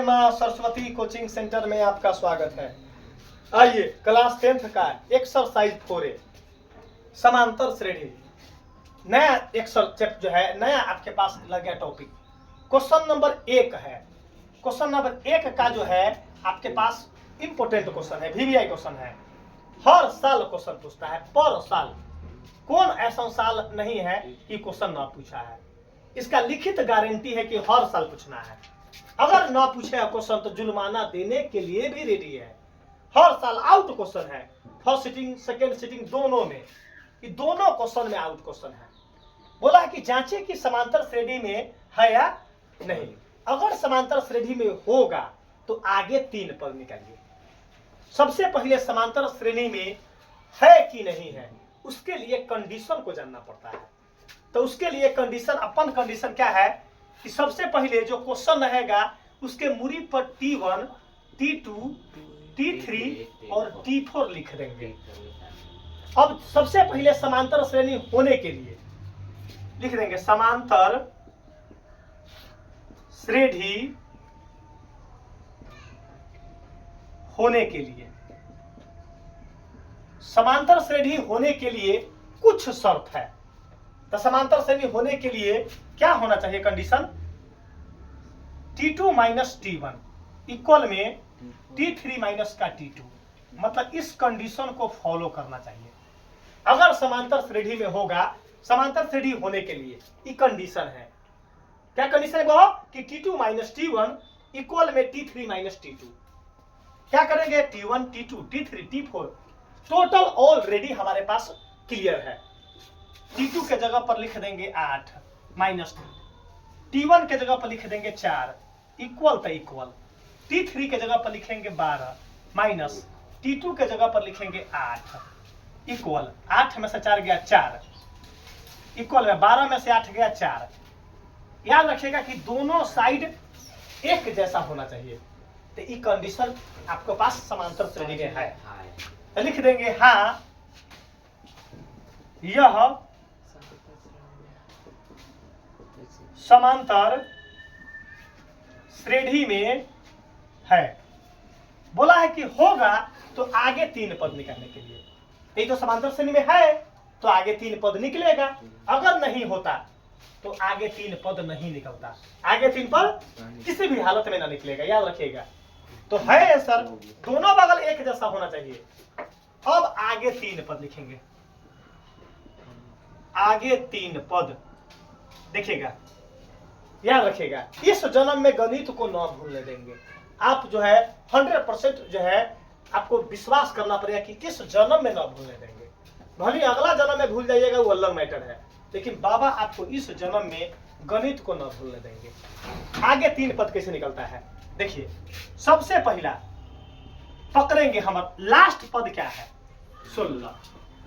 मां Saraswati coaching centre में आपका स्वागत है। आइए क्लास 10th का एक्सरसाइज 4A समांतर श्रेणी नया एक सब्जेक्ट जो है नया आपके पास लग गया टॉपिक। क्वेश्चन नंबर 1 है। क्वेश्चन नंबर 1 का जो है आपके पास इंपोर्टेंट क्वेश्चन है, VVI क्वेश्चन है। हर साल क्वेश्चन पूछता है, पर साल। कौन ऐसा साल नहीं है कि क्वेश्चन ना पूछा है। इसका लिखित गारंटी है कि हर साल पूछना है। अगर ना पूछे क्वेश्चन तो जुर्माना देने के लिए भी रेडी है। हर साल आउट क्वेश्चन है, फर्स्ट सिटिंग सेकेंड सिटिंग दोनों में, ये दोनों क्वेश्चन में आउट क्वेश्चन है। बोला है कि जांचे कि समांतर श्रेणी में है या नहीं। अगर समांतर श्रेणी में होगा तो आगे 3 पद निकालिए। सबसे पहले समांतर श्रेणी में है कि नहीं है, उसके लिए कंडीशन को जानना पड़ता है। तो उसके लिए कंडीशन, अपन कंडीशन क्या है कि सबसे पहले जो क्वेश्चन रहेगा उसके मूरी पर T1, T2, T3 और T4 लिख देंगे। अब सबसे पहले समांतर श्रेणी होने के लिए लिख देंगे समांतर श्रेणी होने के लिए। समांतर श्रेणी होने के लिए कुछ शर्त है। तो समांतर श्रेणी होने के लिए क्या होना चाहिए condition? T2 minus T1 equal में T3 माइनस का T2। मतलब इस कंडीशन को फॉलो करना चाहिए। अगर समांतर श्रेणी में होगा, समांतर श्रेणी होने के लिए ये कंडीशन है। क्या कंडीशन है वो? कि T2 माइनस T1 इक्वल में T3 माइनस T2। क्या करेंगे? T1, T2, T3, T4 total already हमारे पास क्लियर है। T2 के जगह पर लिख देंगे 8 माइनस T1 के जगह पर लिख देंगे 4 इक्वल तो इक्वल। T3 के जगह पर लिखेंगे 12 माइनस T2 के जगह पर लिखेंगे 8 इक्वल। 8 में से 4 गया 4 इक्वल में 12 में से 8 गया 4। याद रखिएगा कि दोनों साइड एक जैसा होना चाहिए। तो ये कंडीशन आपके पास समांतर श्रेणी में है। तो लिख देंगे हाँ यह समांतर श्रेणी में है। बोला है कि होगा तो आगे 3 पद निकालने के लिए। ये तो समांतर श्रेणी में है तो आगे 3 पद निकलेगा। अगर नहीं होता तो आगे 3 पद नहीं निकलता। आगे 3 पद किसी भी हालत में ना निकलेगा, याद रखिएगा। तो है सर दोनों बगल एक जैसा होना चाहिए। अब आगे 3 पद लिखेंगे। आगे 3 पद देखिएगा, याद रखिएगा। इस जन्म में गणित को न भूलने देंगे। आप जो है 100% जो है आपको विश्वास करना पड़ेगा कि इस जन्म में न भूलने देंगे। भले अगला जन्म में भूल जाइएगा, वो अलग मैटर है, लेकिन बाबा आपको इस जन्म में गणित को न भूलने देंगे। आगे 3 पद कैसे निकलता है देखिए। सबसे पहला पकड़ेंगे हम लास्ट पद क्या है? 16।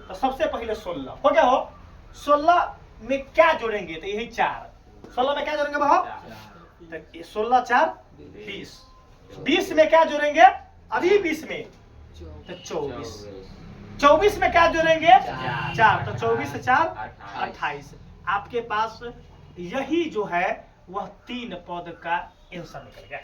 तो सबसे पहले 16 हो गया हो। 16 में क्या जोड़ेंगे? तो यही 4। 16 में क्या जोड़ेंगे भाव? 16 4 20। 20 में क्या जोड़ेंगे? अभी 20 में तो 24। 24 में क्या जोड़ेंगे? 4। तो 24 से 4 28। आपके पास यही जो है वह 3 पद का आंसर निकल गया।